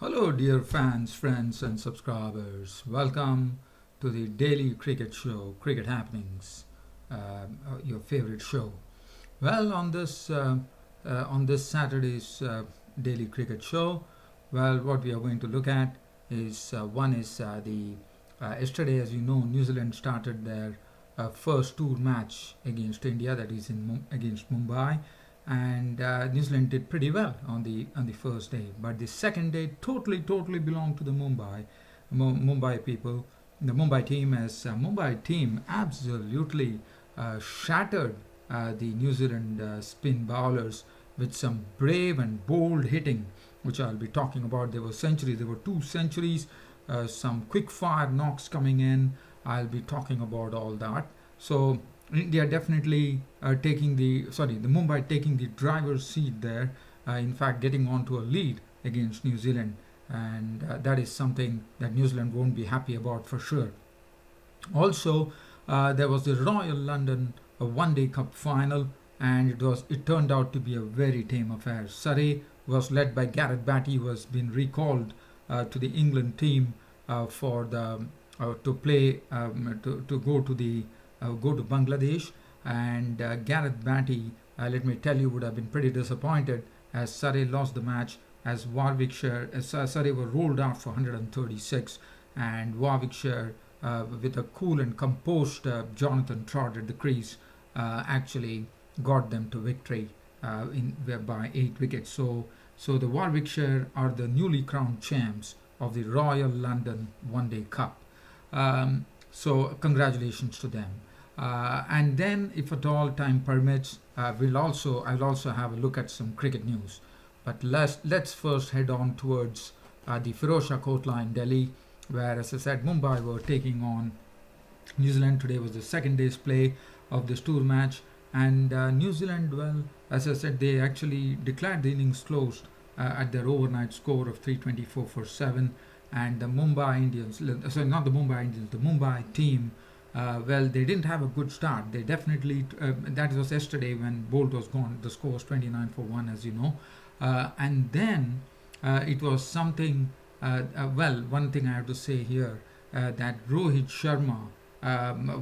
Hello, dear fans, friends, and subscribers. Welcome to the daily cricket show, Cricket Happenings, your favorite show. Well, on this Saturday's daily cricket show, what we are going to look at is one is the yesterday, as you know, New Zealand started their first tour match against India, that is against Mumbai, and New Zealand did pretty well on the first day. But the second day totally belonged to the Mumbai people. The Mumbai team, as Mumbai team absolutely shattered the New Zealand spin bowlers with some brave and bold hitting, which I'll be talking about. There were centuries. There were two centuries. Some quick fire knocks coming in. I'll be talking about all that. So India definitely the Mumbai taking the driver's seat there. In fact, getting onto a lead against New Zealand, and that is something that New Zealand won't be happy about for sure. Also, there was the Royal London One Day Cup final, and it turned out to be a very tame affair. Surrey was led by Gareth Batty, who has been recalled to the England team for the to play to go to Bangladesh, and Gareth Batty, let me tell you, would have been pretty disappointed as Surrey lost the match, as Surrey were rolled out for 136, and Warwickshire, with a cool and composed Jonathan Trott at the crease, actually got them to victory by 8 wickets. So the Warwickshire are the newly crowned champs of the Royal London One Day Cup. So congratulations to them. And then, if at all time permits, I'll also have a look at some cricket news. But let's first head on towards the Firozshah Kotla in Delhi, where, as I said, Mumbai were taking on New Zealand. Today was the second day's play of this tour match, and New Zealand, well, as I said, they actually declared the innings closed at their overnight score of 324 for 7, and the Mumbai Indians, sorry, not the Mumbai Indians, the Mumbai team. Well, they didn't have a good start. They definitely, that was yesterday when Bolt was gone. The score was 29 for 1, as you know. And then it was something, one thing I have to say here, that Rohit Sharma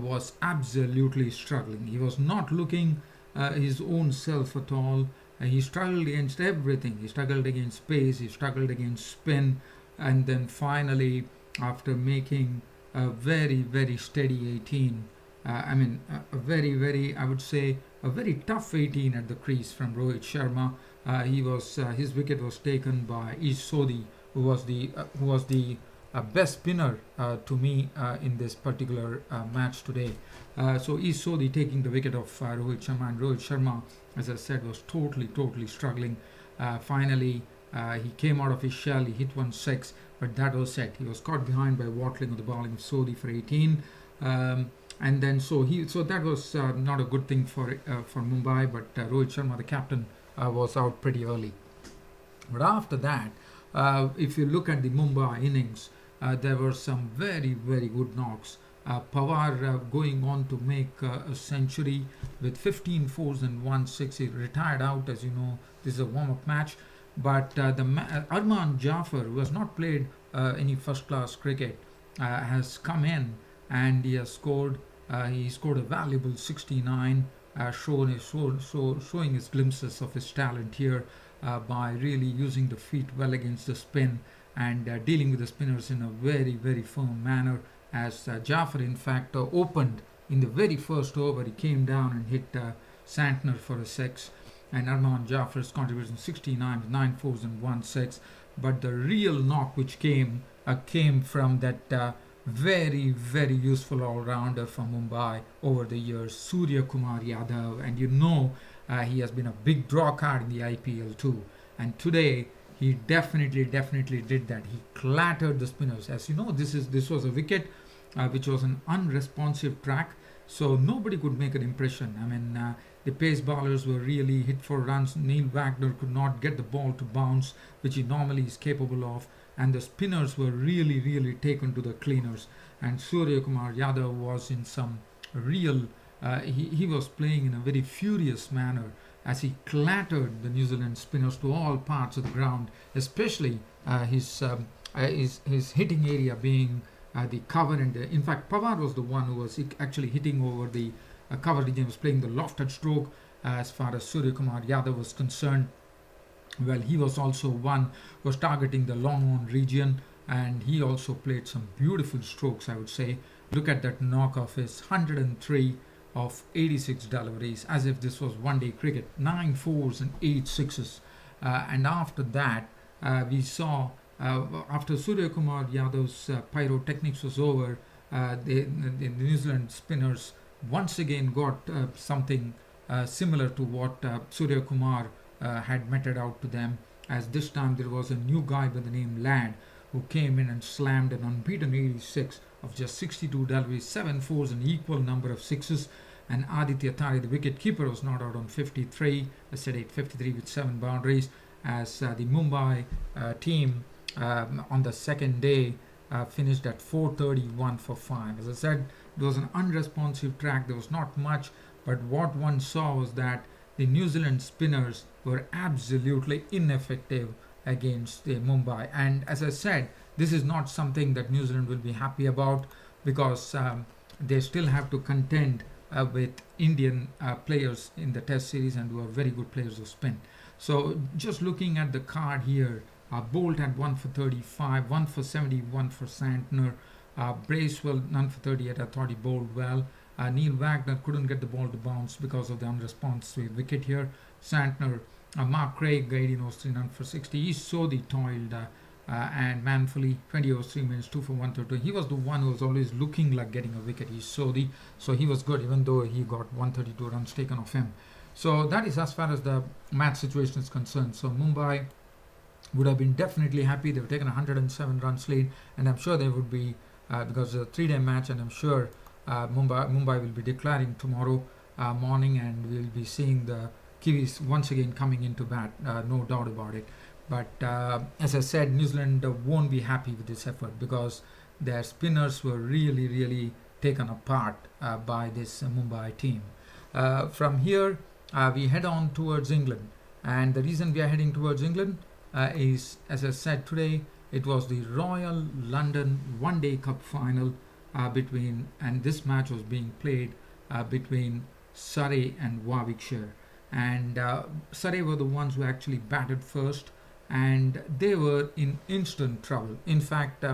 was absolutely struggling. He was not looking his own self at all. He struggled against everything. He struggled against pace, he struggled against spin, and then finally, after making a very steady 18, a very, I would say, a very tough 18 at the crease from Rohit Sharma. His wicket was taken by Ish Sodhi, who was the best spinner to me in this particular match today. So Ish Sodhi taking the wicket of Rohit Sharma, and Rohit Sharma, as I said, was totally struggling. Finally, he came out of his shell. He hit 1 6, but that was set. He was caught behind by Watling of the bowling of Sodhi for 18, and then so that was not a good thing for Mumbai. But Rohit Sharma, the captain, was out pretty early. But after that, if you look at the Mumbai innings, there were some very good knocks. Pawar going on to make a century with 15 fours and 1 6. He retired out, as you know. This is a warm-up match. But Arman Jafar, who has not played any first-class cricket, has come in, and he has scored. He scored a valuable 69, showing his glimpses of his talent here by really using the feet well against the spin, and dealing with the spinners in a very firm manner. As Jafar, in fact, opened in the very first over, he came down and hit Santner for a 6. And Arman Jafar's contribution 69 with 9 fours and 1 6. But the real knock which came from that very useful all-rounder from Mumbai over the years, Suryakumar Yadav. And you know, he has been a big draw card in the IPL too. And today he definitely did that. He clattered the spinners. As you know, this was a wicket which was an unresponsive track, so nobody could make an impression. The pace bowlers were really hit for runs. Neil Wagner could not get the ball to bounce, which he normally is capable of, and the spinners were really taken to the cleaners. And Suryakumar Yadav was in some real, he was playing in a very furious manner, as he clattered the New Zealand spinners to all parts of the ground, especially his hitting area being the cover. And in fact, Pawar was the one who was actually hitting over the cover region, was playing the lofted stroke as far as Suryakumar Yadav was concerned. Well, he was also one who was targeting the long on region, and he also played some beautiful strokes, I would say. Look at that knock of his 103 of 86 deliveries, as if this was one-day cricket. 9 fours and 8 sixes. And after that, we saw, after Suryakumar Yadav's pyrotechnics was over, the New Zealand spinners once again got something similar to what Suryakumar had meted out to them, as this time there was a new guy by the name Ladd who came in and slammed an unbeaten 86 of just 62 deliveries, 7 fours, an equal number of sixes. And Aditya Tari, the wicket keeper, was not out on 53. I said 853 with 7 boundaries, as the Mumbai team on the second day finished at 431 for 5. As I said, it was an unresponsive track. There was not much, but what one saw was that the New Zealand spinners were absolutely ineffective against Mumbai. And as I said, this is not something that New Zealand will be happy about, because they still have to contend with Indian players in the Test series, and who are very good players of spin. So just looking at the card here, Bolt had 1 for 35, 1 for 71 for Santner. Bracewell, none for 38. I thought he bowled well. Neil Wagner couldn't get the ball to bounce because of the unresponsive wicket here. Santner, Mark Craig, 18 overs 3, none for 60. He Sodhi toiled and manfully, 20 overs 3 minutes, 2 for 132. He was the one who was always looking like getting a wicket. He Sodhi, so he was good, even though he got 132 runs taken off him. So that is as far as the match situation is concerned. So Mumbai would have been definitely happy. They've taken a 107 runs lead, and I'm sure they would be, because it's a 3-day match, and I'm sure Mumbai will be declaring tomorrow morning, and we'll be seeing the Kiwis once again coming into bat, no doubt about it. But as I said, New Zealand won't be happy with this effort, because their spinners were really, really taken apart by this Mumbai team. From here, we head on towards England, and the reason we are heading towards England is, as I said, today it was the Royal London One-Day Cup final and this match was being played between Surrey and Warwickshire. And Surrey were the ones who actually batted first, and they were in instant trouble. In fact,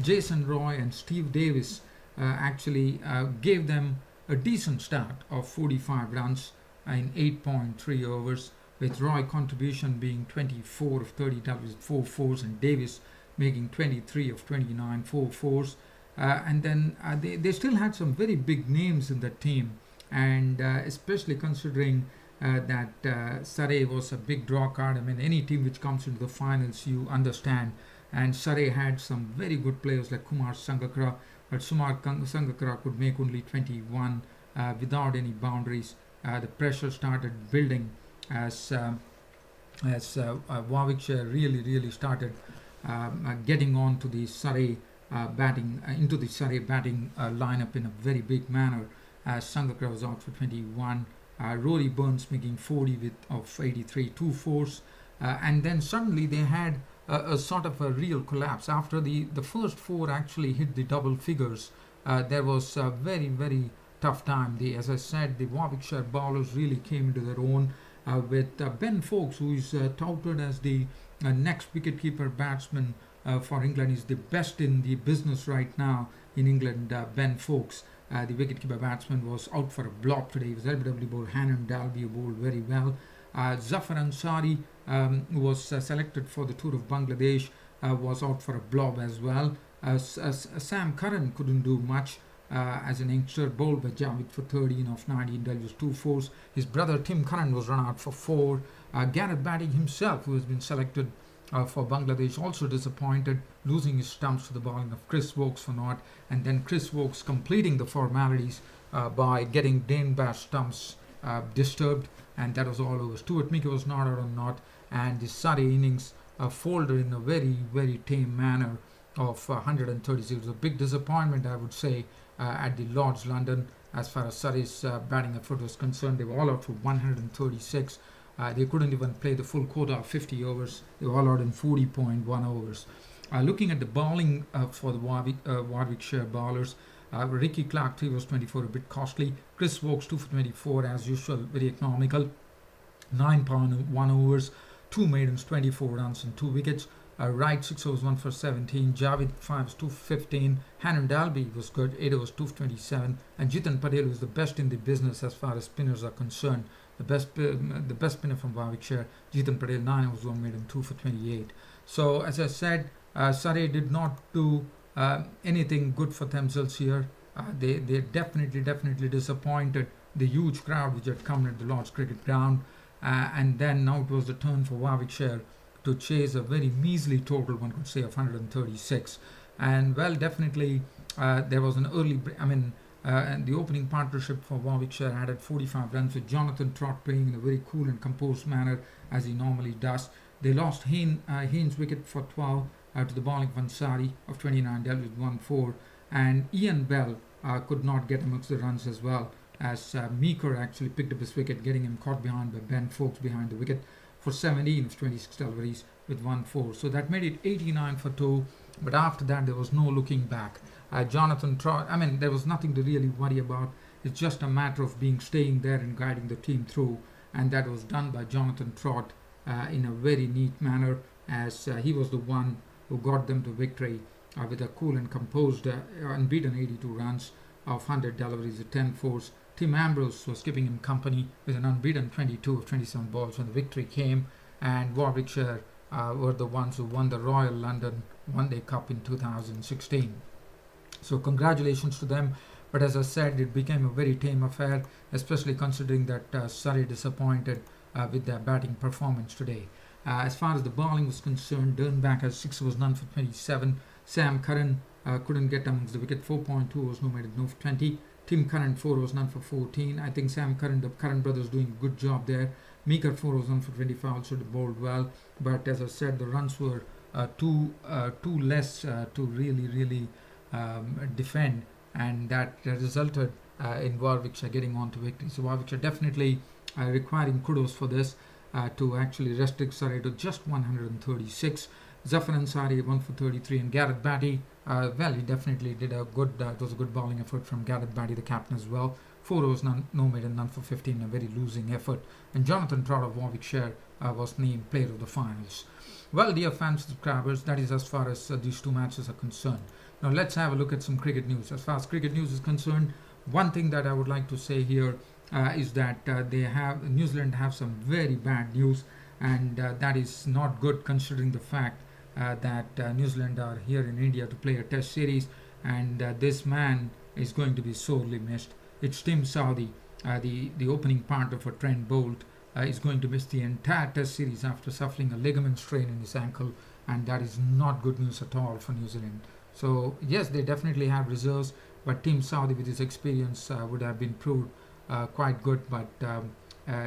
Jason Roy and Steve Davis actually gave them a decent start of 45 runs in 8.3 overs, with Roy contribution being 24 of 30 doubles, 4 fours, and Davis making 23 of 29, 4 fours. And then they still had some very big names in the team, and especially considering that Surrey was a big draw card. I mean, any team which comes into the finals, you understand. And Surrey had some very good players like Kumar Sangakkara, but Sangakkara could make only 21 without any boundaries. The pressure started building as Warwickshire really started getting on to the Surrey batting lineup in a very big manner, as Sangakkara was out for 21. Rory Burns making 40 of 83, 2 fours, and then suddenly they had a sort of a real collapse. After the first 4 actually hit the double figures, there was a very tough time. As I said, the Warwickshire bowlers really came into their own, with Ben Foakes, who is touted as the next wicketkeeper batsman for England. Is the best in the business right now in England. Ben Foakes, the wicketkeeper batsman, was out for a blob today. He was LBW bowled. Hannon Dalby bowled very well. Zafar Ansari, who was selected for the tour of Bangladesh, was out for a blob as well. Sam Curran couldn't do much as an youngster, bowled by Javed for 13 of 19 deliveries, 2 fours. His brother Tim Curran was run out for 4. Gareth Batting himself, who has been selected for Bangladesh, also disappointed, losing his stumps to the bowling of Chris Wokes for naught, and then Chris Wokes completing the formalities by getting Dane Bash stumps disturbed, and that was all over. Stuart Meeker was not out on naught, and the Surrey innings folded in a very tame manner of 136. It was a big disappointment, I would say, at the Lord's London as far as Surrey's batting effort was concerned. They were all out for 136. They couldn't even play the full quota of 50 overs. They were all out in 40.1 overs. Looking at the bowling for the Warwickshire bowlers, Ricky Clark 3 was 24, a bit costly. Chris Vokes 2 for 24, as usual, very economical. 9.1 overs, 2 maidens, 24 runs and 2 wickets. Wright 6 overs, 1 for 17. Javed 5 was 2 for 15. Hannon Dalby was good, 8 overs, 2 for 27. And Jitan Patel was the best in the business as far as spinners are concerned. The best spinner from Warwickshire, Jitan Patel, 9 overs, 1 maiden, 2 for 28. So as I said, Surrey did not do anything good for themselves here. They definitely disappointed the huge crowd which had come at the Lord's Cricket Ground. And then now it was the turn for Warwickshire to chase a very measly total, one could say, of 136. And well, definitely there was an early and the opening partnership for Warwickshire added 45 runs with Jonathan Trott playing in a very cool and composed manner as he normally does. They lost Haynes' wicket for 12 to the bowling of Ansari of 29, dealt with 1-4. And Ian Bell could not get amongst the runs as well, as Meeker actually picked up his wicket, getting him caught behind by Ben Foakes behind the wicket for 17 of 26 deliveries with 1-4. So that made it 89 for 2. But after that, there was no looking back. Jonathan Trott, there was nothing to really worry about. It's just a matter of staying there and guiding the team through. And that was done by Jonathan Trott in a very neat manner, as he was the one who got them to victory with a cool and composed unbeaten 82 runs of 100 deliveries with 10 fours. Tim Ambrose was keeping him company with an unbeaten 22 of 27 balls when the victory came, and Warwickshire were the ones who won the Royal London One Day Cup in 2016. So congratulations to them. But as I said, it became a very tame affair, especially considering that Surrey disappointed with their batting performance today. As far as the bowling was concerned, Dernbach has 6 overs, none for 27. Sam Curran couldn't get amongst the wicket, 4.2 overs, no made it, no for 20. Tim Curran 4 overs, none for 14. I think Sam Curran, the Curran brothers, doing a good job there. Meeker 4 overs, 1 for 25, should have bowled well. But as I said, the runs were too less to really defend, and that resulted in Warwickshire getting on to victory. So Warwickshire definitely requiring kudos for this to actually restrict Surrey to just 136. Zafar Ansari 1 for 33, and Gareth Batty, he definitely did a good, it was a good bowling effort from Gareth Batty, the captain as well. 4 overs, no made and none for 15, a very losing effort. And Jonathan Trott of Warwickshire was named player of the finals. Well, dear fans, subscribers, that is as far as these two matches are concerned. Now let's have a look at some cricket news. As far as cricket news is concerned, one thing that I would like to say here is that New Zealand have some very bad news, and that is not good considering the fact that New Zealand are here in India to play a test series, and this man is going to be sorely missed. It's Tim Southee, the opening partner for Trent Boult, is going to miss the entire test series after suffering a ligament strain in his ankle, and that is not good news at all for New Zealand. So yes, they definitely have reserves, but Tim Southee with his experience would have been proved quite good, but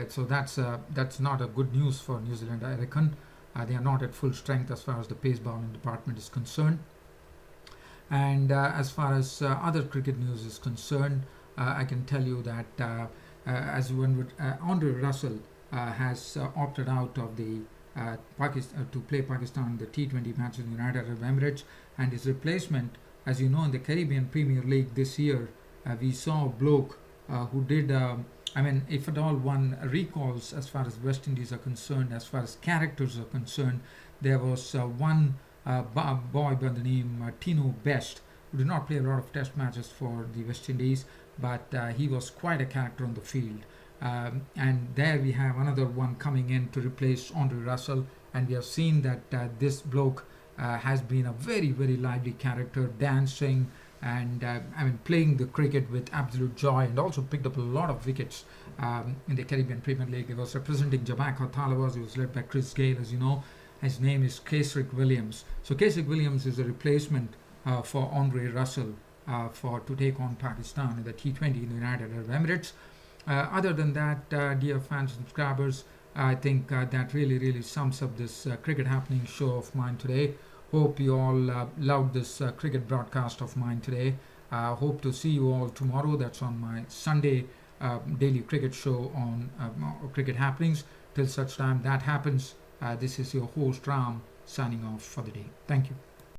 so that's not a good news for New Zealand, I reckon. They are not at full strength as far as the pace bowling department is concerned. And as far as other cricket news is concerned, I can tell you that as one would, Andre Russell has opted out of the to play Pakistan the T20 matches in the United Arab Emirates, and his replacement, as you know, in the Caribbean Premier League this year, we saw a bloke who did, if at all one recalls as far as West Indies are concerned, as far as characters are concerned, there was one boy by the name Tino Best, who did not play a lot of test matches for the West Indies, but he was quite a character on the field. And there we have another one coming in to replace Andre Russell, and we have seen that this bloke has been a very lively character, dancing and playing the cricket with absolute joy, and also picked up a lot of wickets in the Caribbean Premier League. He was representing Jamaica Talawas. He was led by Chris Gale, as you know. His name is Kesrick Williams. So Kesrick Williams is a replacement for Andre Russell to take on Pakistan in the T20 in the United Arab Emirates. Other than that, dear fans and subscribers, I think that really sums up this cricket happening show of mine today. Hope you all loved this cricket broadcast of mine today. Hope to see you all tomorrow. That's on my Sunday daily cricket show on Cricket Happenings. Till such time that happens, this is your host Ram signing off for the day. Thank you.